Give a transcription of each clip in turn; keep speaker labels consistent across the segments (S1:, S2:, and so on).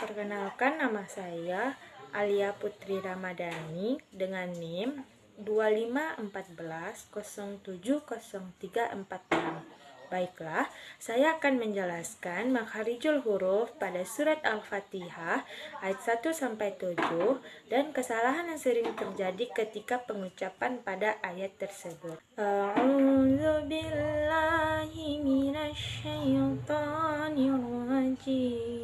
S1: Perkenalkan, nama saya Alia Putri Ramadhani dengan NIM 2514070346. Baiklah, saya akan menjelaskan makharijul huruf pada surat Al-Fatihah ayat 1-7 dan kesalahan yang sering terjadi ketika pengucapan pada ayat tersebut. A'udzu billahi minasy syaithanir rajim.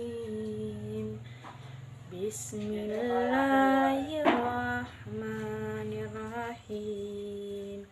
S1: Bismillahirrahmanirrahim.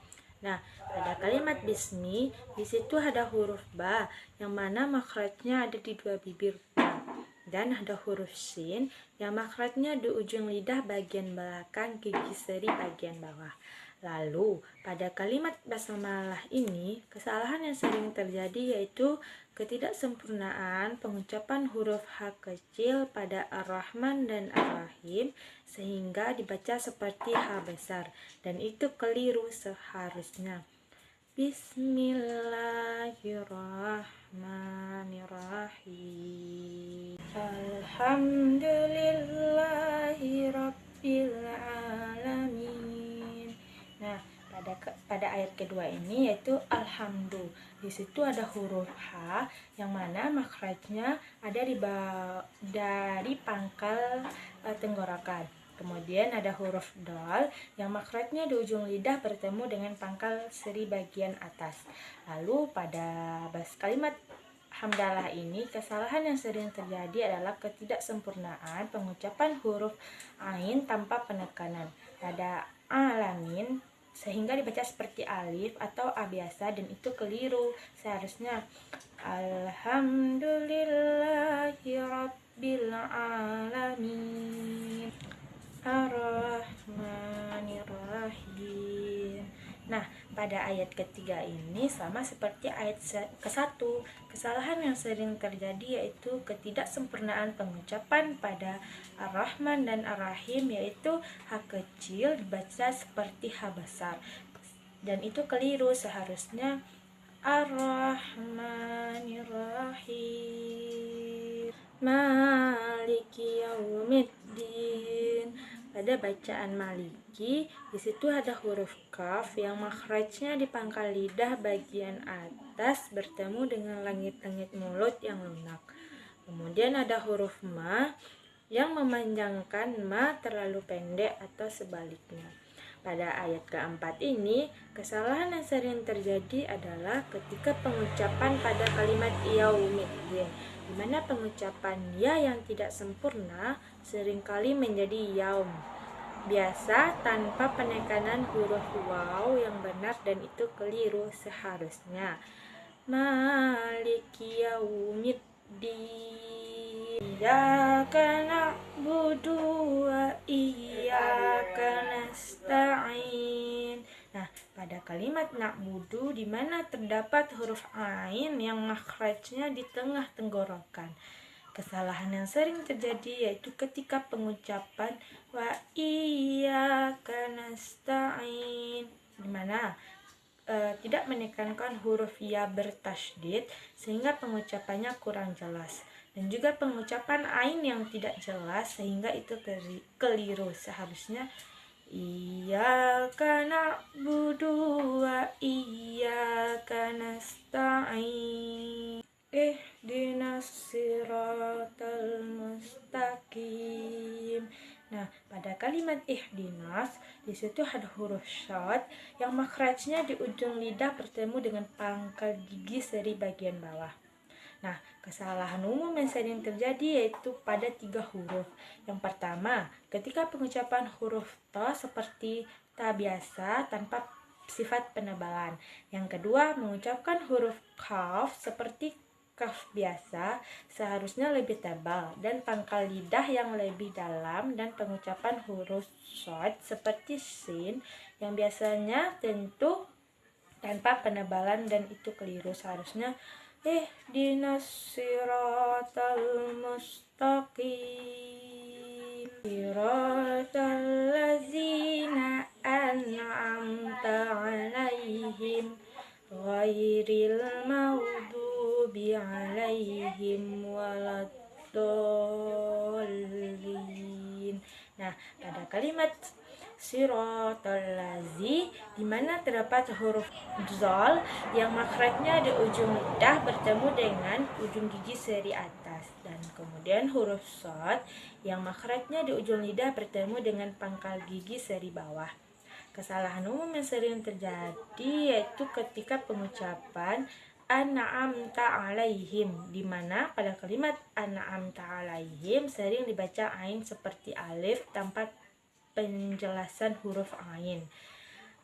S1: Nah, pada kalimat bismi, di situ ada huruf ba, yang mana makhrajnya ada di dua bibir ba. Dan ada huruf sin, yang makhrajnya di ujung lidah bagian belakang gigi seri bagian bawah. Lalu, pada kalimat basmalah ini, kesalahan yang sering terjadi yaitu ketidaksempurnaan pengucapan huruf H kecil pada Ar-Rahman dan Ar-Rahim sehingga dibaca seperti H besar, dan itu keliru seharusnya. Bismillahirrahmanirrahim. Alhamdulillahi rabbil alamin. Nah, pada ayat kedua ini yaitu alhamdu. Di situ ada huruf H yang mana makhrajnya ada dari pangkal tenggorokan. Kemudian ada huruf dal yang makhrajnya di ujung lidah bertemu dengan pangkal seri bagian atas. Lalu pada kalimat hamdalah ini, kesalahan yang sering terjadi adalah ketidaksempurnaan pengucapan huruf ain tanpa penekanan pada alamin sehingga dibaca seperti alif atau a biasa, dan itu keliru. Seharusnya alhamdulillahi rabbil alamin ar-rahmanirrahim. Nah, pada ayat ketiga ini sama seperti ayat ke-1. Kesalahan yang sering terjadi yaitu ketidaksempurnaan pengucapan pada Ar-Rahman dan Ar-Rahim, yaitu H kecil dibaca seperti H besar, dan itu keliru. Seharusnya Ar-Rahmanirrahim Maliki Yaumiddin. Pada bacaan Maliki, di situ ada huruf kaf yang makhrajnya di pangkal lidah bagian atas bertemu dengan langit-langit mulut yang lunak. Kemudian ada huruf ma yang memanjangkan ma terlalu pendek atau sebaliknya. Pada ayat keempat ini, kesalahan yang sering terjadi adalah ketika pengucapan pada kalimat yaumiddin, di mana pengucapan ya yang tidak sempurna seringkali menjadi yaum biasa tanpa penekanan huruf waw yang benar, dan itu keliru. Seharusnya maliki yaumiddin iyyaka na'budu wa iyyaka nasta'in. Nah, pada kalimat na'budu di mana terdapat huruf ain yang makhrajnya di tengah tenggorokan. Kesalahan yang sering terjadi yaitu ketika pengucapan wa iyyaka nasta'in, di mana tidak menekankan huruf ya bertasydid sehingga pengucapannya kurang jelas, dan juga pengucapan ain yang tidak jelas sehingga itu keliru. Seharusnya iyyaka na'budu wa iyyaka nasta'in ihdinas siratal mustaqim. Nah, pada kalimat ihdinas, di situ ada huruf syad yang makhrajnya di ujung lidah bertemu dengan pangkal gigi seri bagian bawah. Nah, kesalahan umum yang sering terjadi yaitu pada 3 huruf. Yang pertama, ketika pengucapan huruf ta seperti ta biasa tanpa sifat penebalan. Yang kedua, mengucapkan huruf kaf seperti kaf biasa seharusnya lebih tebal dan pangkal lidah yang lebih dalam, dan pengucapan huruf shad seperti sin yang biasanya tentu tanpa penebalan, dan itu keliru. Seharusnya ihdinas siratal mustaqim siratal ladzina an'amta 'alaihim ghairil maghdubi 'alaihim waladdallin. kalimat siratal lazi, di mana terdapat huruf dzal yang makhrajnya di ujung lidah bertemu dengan ujung gigi seri atas, dan kemudian huruf shad yang makhrajnya di ujung lidah bertemu dengan pangkal gigi seri bawah. Kesalahan umum yang sering terjadi yaitu ketika pengucapan an'amta alaihim, di mana pada kalimat an'amta alaihim sering dibaca ain seperti alif tanpa penjelasan huruf ain.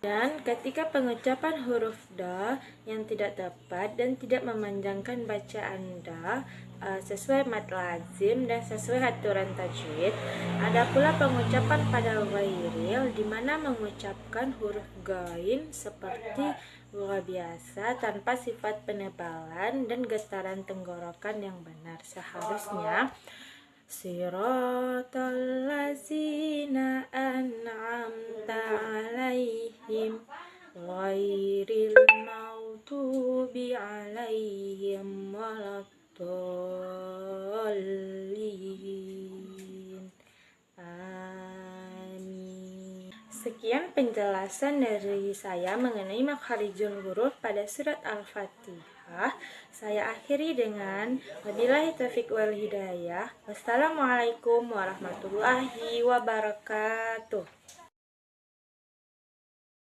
S1: Dan ketika pengucapan huruf da yang tidak tepat dan tidak memanjangkan bacaan da sesuai mat lazim dan sesuai aturan tajwid, ada pula pengucapan pada ghairil, di mana mengucapkan huruf gain seperti luar biasa tanpa sifat penebalan dan getaran tenggorokan yang benar. Seharusnya siratal lazina an'amta alaihim ghairil maghdubi alaihim waladdallin. Amin. Sekian penjelasan dari saya mengenai makharijul huruf pada surat Al-Fatihah. Saya akhiri dengan wabillahi taufiq wal hidayah. Wassalamualaikum warahmatullahi wabarakatuh.